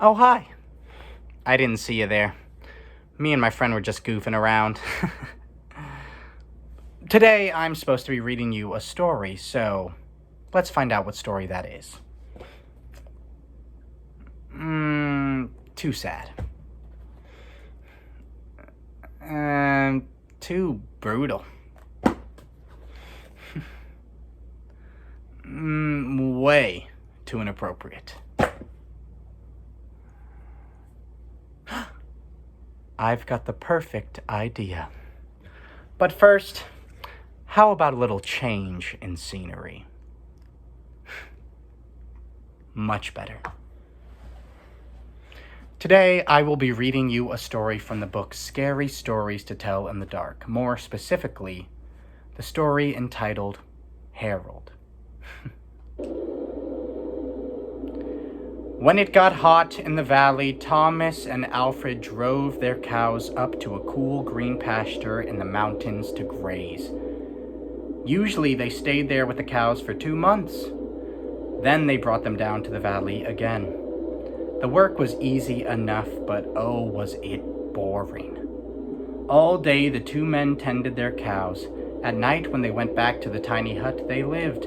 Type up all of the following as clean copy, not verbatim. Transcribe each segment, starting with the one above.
Oh, hi. I didn't see you there. Me and my friend were just goofing around. Today, I'm supposed to be reading you a story, so let's find out what story that is. Too sad. Too brutal. Way too inappropriate. I've got the perfect idea. But first, how about a little change in scenery? Much better. Today, I will be reading you a story from the book Scary Stories to Tell in the Dark. More specifically, the story entitled Harold. When it got hot in the valley, Thomas and Alfred drove their cows up to a cool green pasture in the mountains to graze. Usually they stayed there with the cows for 2 months. Then they brought them down to the valley again. The work was easy enough, but oh, was it boring. All day the 2 men tended their cows. At night, when they went back to the tiny hut they lived,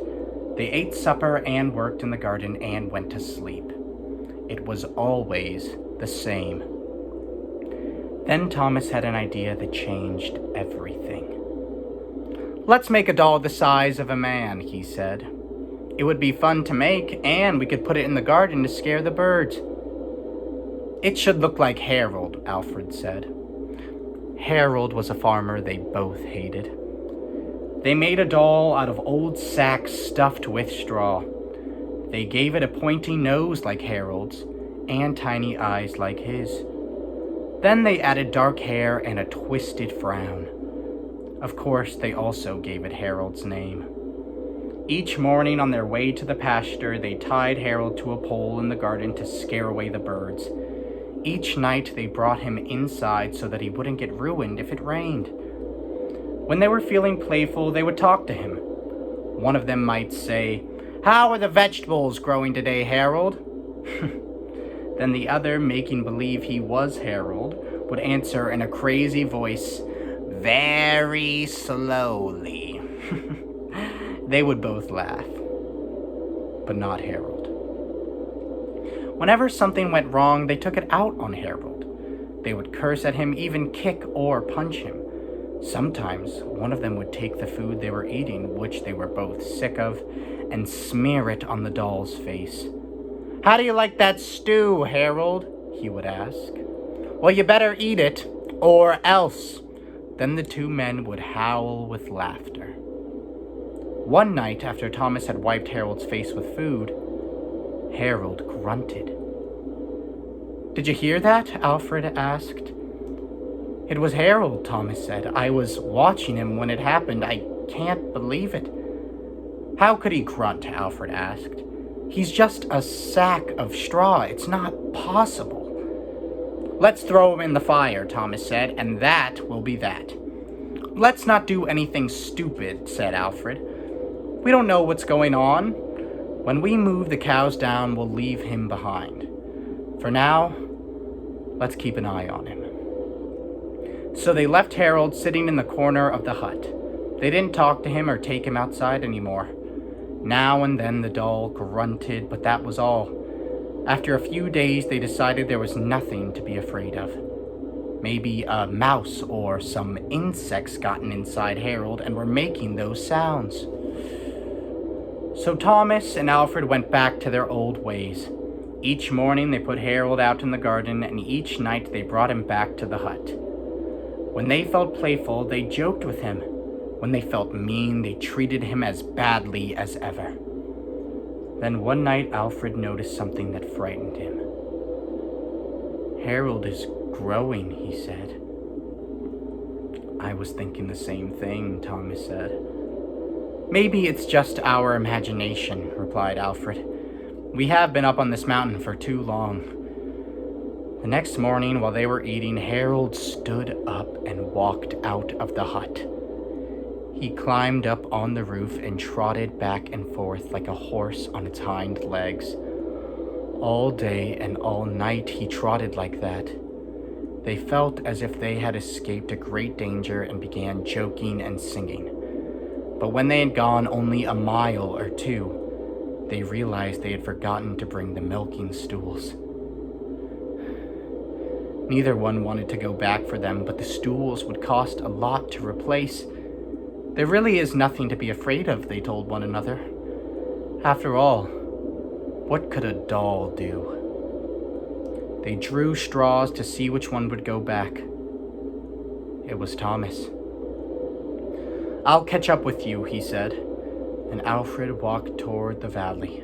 they ate supper and worked in the garden and went to sleep. It was always the same. Then Thomas had an idea that changed everything. "Let's make a doll the size of a man," he said. "It would be fun to make, and we could put it in the garden to scare the birds." "It should look like Harold," Alfred said. Harold was a farmer they both hated. They made a doll out of old sacks stuffed with straw. They gave it a pointy nose like Harold's and tiny eyes like his. Then they added dark hair and a twisted frown. Of course, they also gave it Harold's name. Each morning on their way to the pasture, they tied Harold to a pole in the garden to scare away the birds. Each night they brought him inside so that he wouldn't get ruined if it rained. When they were feeling playful, they would talk to him. One of them might say, "How are the vegetables growing today, Harold?" Then the other, making believe he was Harold, would answer in a crazy voice, "Very slowly." They would both laugh, but not Harold. Whenever something went wrong, they took it out on Harold. They would curse at him, even kick or punch him. Sometimes one of them would take the food they were eating, which they were both sick of, and smear it on the doll's face. "How do you like that stew, Harold?" he would ask. "Well, you better eat it, or else." Then the 2 men would howl with laughter. One night, after Thomas had wiped Harold's face with food, Harold grunted. "Did you hear that?" Alfred asked. "It was Harold," Thomas said. "I was watching him when it happened. I can't believe it." "How could he grunt?" Alfred asked. "He's just a sack of straw. It's not possible." "Let's throw him in the fire," Thomas said, "and that will be that." "Let's not do anything stupid," said Alfred. "We don't know what's going on. When we move the cows down, we'll leave him behind. For now, let's keep an eye on him." So they left Harold sitting in the corner of the hut. They didn't talk to him or take him outside anymore. Now and then the doll grunted, but that was all. After a few days, they decided there was nothing to be afraid of. Maybe a mouse or some insects gotten inside Harold and were making those sounds. So Thomas and Alfred went back to their old ways. Each morning they put Harold out in the garden, and each night they brought him back to the hut. When they felt playful, they joked with him. When they felt mean, they treated him as badly as ever. Then one night, Alfred noticed something that frightened him. "Harold is growing," he said. "I was thinking the same thing," Thomas said. "Maybe it's just our imagination," replied Alfred. "We have been up on this mountain for too long." The next morning, while they were eating, Harold stood up and walked out of the hut. He climbed up on the roof and trotted back and forth like a horse on its hind legs. All day and all night he trotted like that. They felt as if they had escaped a great danger and began joking and singing. But when they had gone only a mile or two, they realized they had forgotten to bring the milking stools. Neither one wanted to go back for them, but the stools would cost a lot to replace. There really is nothing to be afraid of, they told one another. After all, what could a doll do? They drew straws to see which one would go back. It was Thomas. "I'll catch up with you," he said, and Alfred walked toward the valley.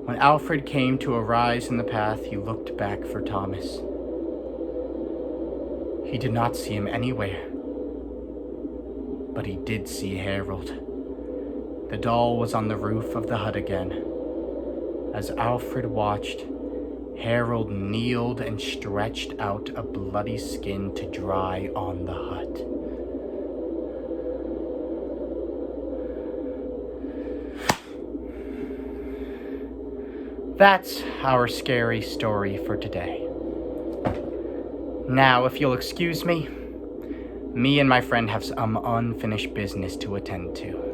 When Alfred came to a rise in the path, he looked back for Thomas. He did not see him anywhere, but he did see Harold. The doll was on the roof of the hut again. As Alfred watched, Harold kneeled and stretched out a bloody skin to dry on the hut. That's our scary story for today. Now, if you'll excuse me and my friend have some unfinished business to attend to.